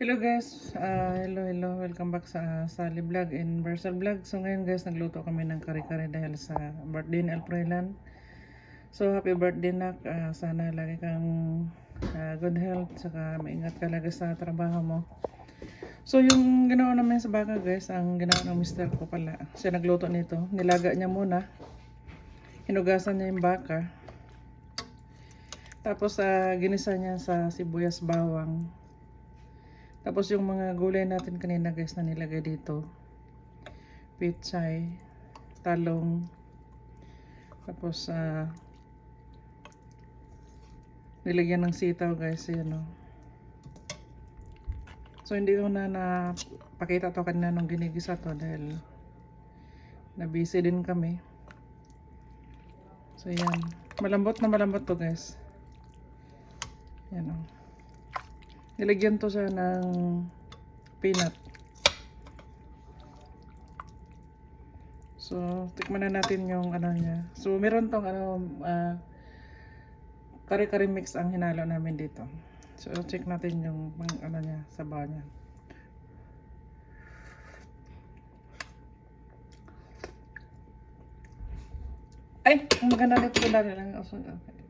Hello guys, hello, welcome back sa Sally Vlog and Versal Vlog. So ngayon guys, nagluto kami ng kare-kare dahil sa birthday ni Alfrelan. So happy birthday nak, sana lagi kang good health, saka maingat ka lagi sa trabaho mo. So yung ginawa namin sa baka guys, ang ginawa ng mister ko pala, siya nagluto nito. Nilaga niya muna, hinugasan niya yung baka. Tapos ginisa niya sa sibuyas bawang. Tapos yung mga gulay natin kanina guys na nilagay dito. Pechay, talong. Tapos nilagyan ng sitaw guys, yan o. So hindi ko na napakita to kanina nung ginigisa to dahil na busy din kami. So yan, malambot na malambot to guys. Yan o. Nilagyan to siya ng peanut. So, tikman na natin yung ano niya. So, meron tong kare-kare mix ang hinalo namin dito. So, check natin yung ano niya, sabaw niya. Ay, ang maganda nito lang. Okay.